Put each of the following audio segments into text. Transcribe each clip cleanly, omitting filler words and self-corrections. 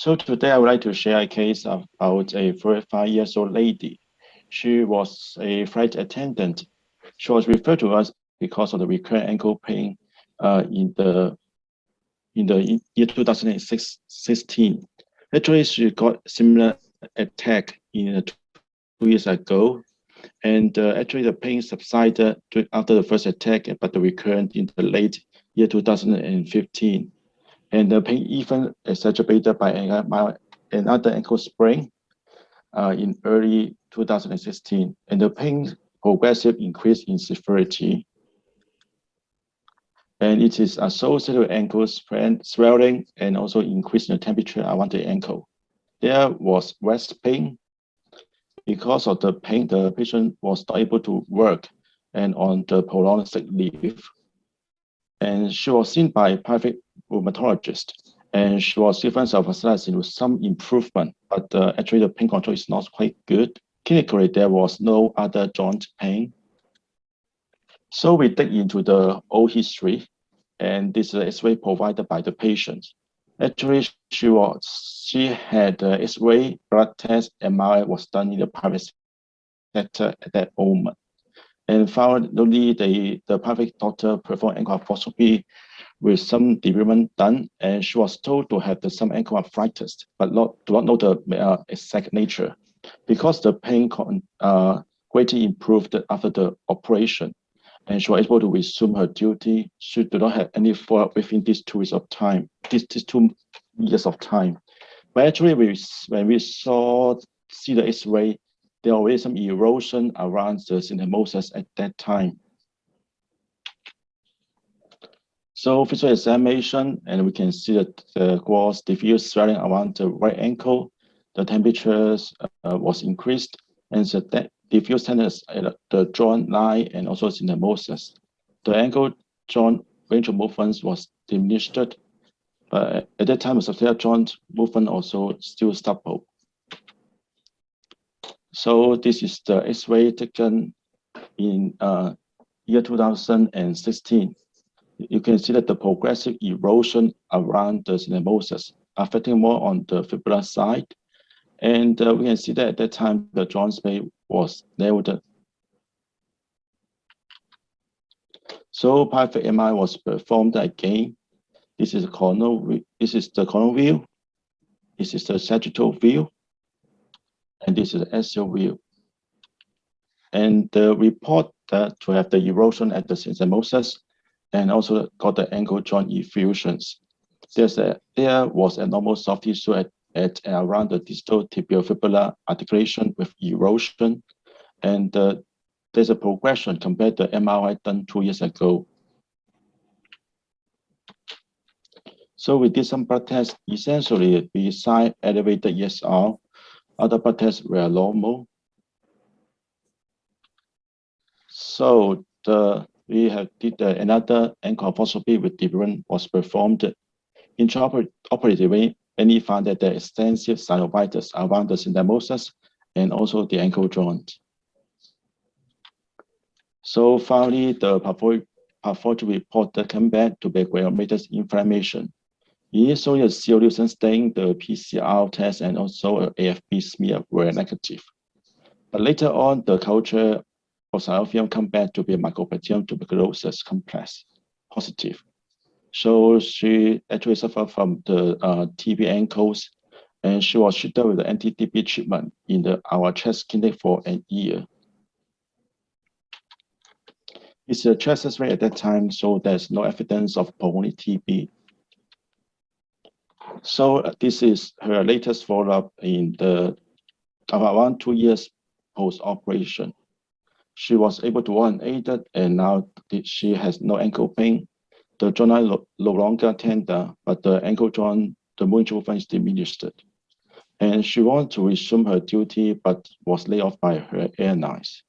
So today I would like to share a case about a 45-year-old lady. She was a flight attendant. She was referred to us because of the recurrent ankle pain in the year 2016. Actually, she got similar attack in 2 years ago, and actually the pain subsided after the first attack, but the recurrent in the late year 2015. And the pain even exacerbated by another ankle sprain in early 2016. And the pain progressive increase in severity. And it is associated with ankle swelling and also increase in the temperature around the ankle. There was rest pain. Because of the pain, the patient was not able to work and on the prolonged sick leave. And she was seen by a private rheumatologist. And she was given sulfasalazine with some improvement, but actually the pain control is not quite good. Clinically, there was no other joint pain. So we dig into the old history, and this is X-ray provided by the patient. Actually, she had X-ray, blood test, MRI was done in the private sector at that moment. And finally, the private doctor performed ankle arthroscopy with some debridement done, and she was told to have some ankle arthritis, but do not know the exact nature. Because the pain greatly improved after the operation, and she was able to resume her duty. She did not have any follow-up within these 2 weeks of time, these 2 years of time. But actually, when we see the X-ray, there was already some erosion around the syndesmosis at that time. So visual examination, and we can see that there was diffuse swelling around the right ankle. The temperatures was increased, and so that diffuse tenderness at the joint line and also syndesmosis. The ankle joint range of movements was diminished, but at that time, the subtalar joint movement also still stable. So this is the X-ray taken in year 2016. You can see that the progressive erosion around the syndesmosis affecting more on the fibular side. And we can see that at that time, the joint space was narrowed. So private MRI was performed again. This is the coronal view. This is the sagittal view. And this is the axial view. And the report that to have the erosion at the syndesmosis and also got the ankle joint effusions. There was a normal soft tissue at around the distal tibiofibular articulation with erosion, and there's a progression compared to MRI done 2 years ago. So we did some blood tests. Essentially, besides elevated ESR, other blood tests were normal. So we have did another ankle arthroscopy with debridement was performed. Intraoperatively, and he found that there is extensive synovitis around the syndesmosis and also the ankle joint. So finally, the pathology report came back to be granulomatous inflammation. Initially, a solution stain, the PCR test, and also an AFP smear were negative. But later on, the culture of synovium come back to be mycobacterium tuberculosis complex positive. So she actually suffered from the TB ankles, and she was treated with the anti-TB treatment in our chest clinic for a year. It's a chest X-ray at that time, so there's no evidence of pulmonary TB. So this is her latest follow-up in around 2 years post-operation. She was able to walk unaided, and now she has no ankle pain. The joint line no longer tender, but the ankle joint, the movement is diminished. And she wanted to resume her duty, but was laid off by her airlines.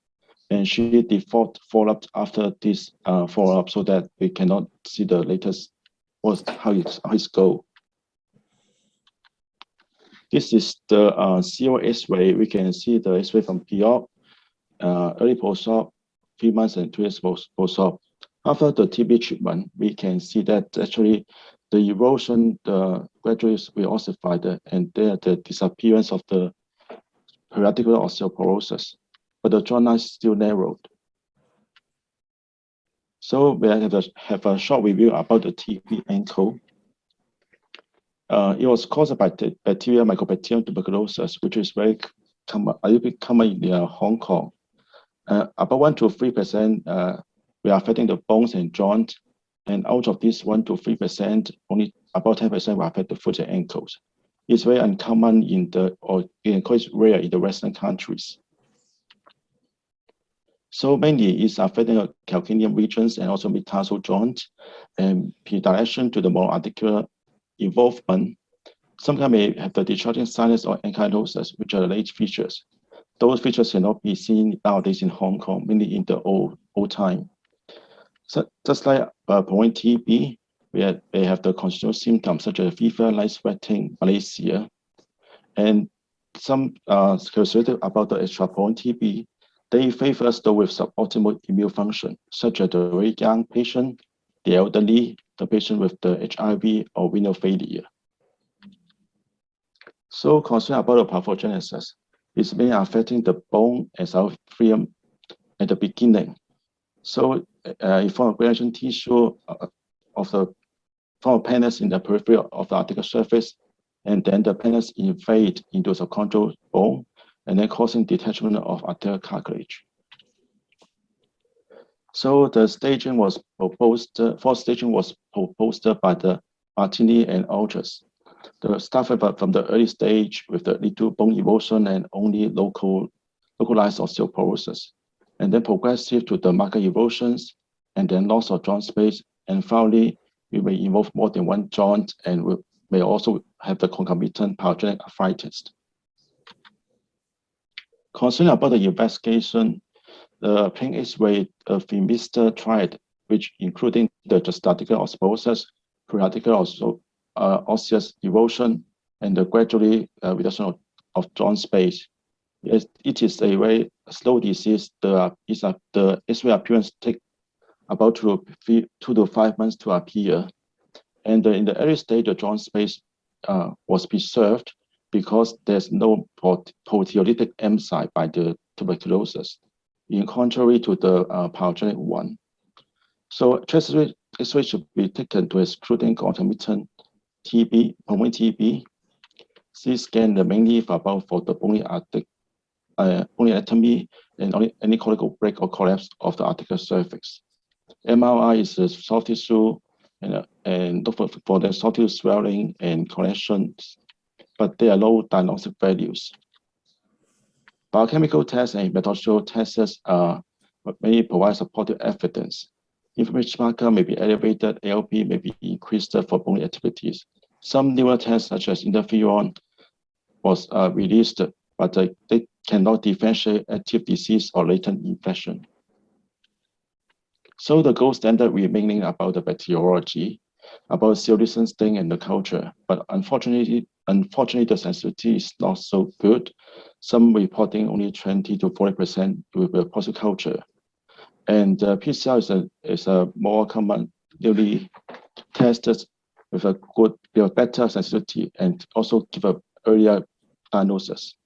And she default follow-up after this follow-up, so that we cannot see the latest how it's go. This is the CO X-ray. We can see the X-ray from pre-op, early post-op, 3 months and 2 years post-op. After the TB treatment, we can see that actually the erosion gradually will ossify and the disappearance of the periarticular osteoporosis, but the joint line is still narrowed. So we have a short review about the TB ankle. It was caused by the bacterial mycobacterium tuberculosis, which is very common, a little bit common in Hong Kong. About 1 to 3% we are affecting the bones and joints, and out of this 1 to 3%, only about 10% will affect the foot and ankles. It's very uncommon quite rare in the Western countries. So mainly it's affecting the calcaneum regions and also metatarsal joints, and predilection to the more articular involvement. Sometimes may have the discharging sinus or ankylosis, which are the late features. Those features cannot be seen nowadays in Hong Kong, mainly in the old time. So just like point TB, they have the constitutional symptoms such as fever, light sweating, malaise, and some characteristics about the extrapoint TB. They favor those with suboptimal immune function, such as the very young patient, the elderly, the patient with the HIV or renal failure. So concern about the pathogenesis is mainly affecting the bone and subphyrium at the beginning. So it forms a granulation tissue from a pannus in the periphery of the articular surface, and then the pannus invade into the subchondral bone, and then causing detachment of arterial cartilage. So the staging was proposed, fourth staging was proposed by the Martini and Aldrich. The start from the early stage with the little bone erosion and only localized osteoporosis, and then progressive to the marked erosions, and then loss of joint space, and finally, we may involve more than one joint, and we may also have the concomitant pyogenic arthritis. Concerning about the investigation, the plain X-ray Fimister tried, which including the justatica osteoporosis, periarticular osseous erosion, and the gradually reduction of joint space. It is a very slow disease. The X-ray appearance take about 2 to 5 months to appear. And in the early stage, the joint space was preserved because there's no proteolytic enzyme by the tuberculosis, in contrary to the pyogenic one. So chest X-ray should be taken to excluding concomitant TB, pulmonary TB. CT scan mainly for the bony anatomy and any cortical break or collapse of the articular surface. MRI is a soft tissue and look for the soft tissue swelling and collections, but they are low diagnostic values. Biochemical tests and metallurgical tests may provide supportive evidence. Inflammation marker may be elevated, ALP may be increased for bony activities. Some newer tests such as interferon was released, but they cannot differentiate active disease or latent infection. So the gold standard remaining about the bacteriology, about serology stain and the culture, but unfortunately the sensitivity is not so good. Some reporting only 20 to 40% with a positive culture. And PCR is a more common, newly tested with a better sensitivity and also give an earlier diagnosis.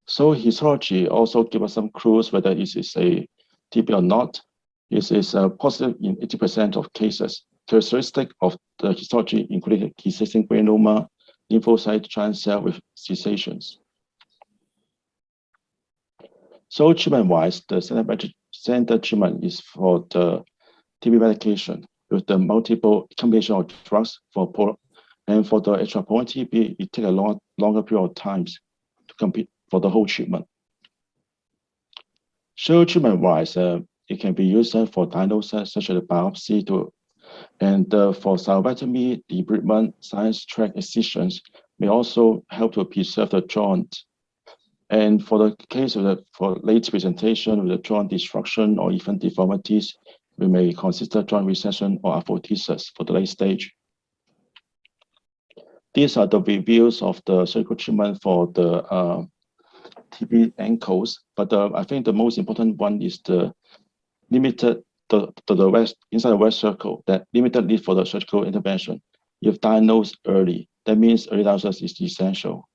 So histology also give us some clues whether it is a TB or not. It is positive in 80% of cases. Characteristic of the histology including cystic granuloma, lymphocyte giant cell with cessations. So treatment-wise, the standard treatment is for the TB medication with the multiple combination of drugs and for the extrapoint TB, it takes a longer period of time to compete for the whole treatment. So treatment-wise, it can be used for diagnosis such as biopsy and for salivectomy, debridement, sinus tract excisions may also help to preserve the joint. And for the case for late presentation with the joint destruction or even deformities, we may consider joint recession or apoptosis for the late stage. These are the reviews of the surgical treatment for the TB ankles, but I think the most important one is the limited inside the west circle, that limited need for the surgical intervention. If diagnosed early, that means early diagnosis is essential.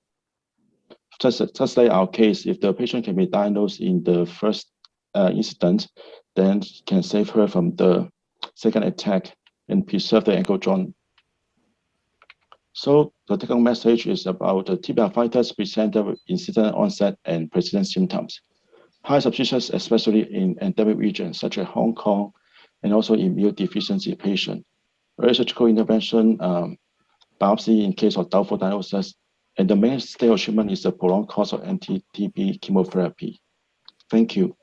Just like our case, if the patient can be diagnosed in the first incident, then can save her from the second attack and preserve the ankle joint. So the take-home message is about the tibia arthritis presented with incident onset and persistent symptoms. High suspicious, especially in endemic regions such as Hong Kong, and also immune deficiency patient. Early surgical intervention, biopsy in case of doubtful diagnosis, and the mainstay of treatment is the prolonged course of anti-TB chemotherapy. Thank you.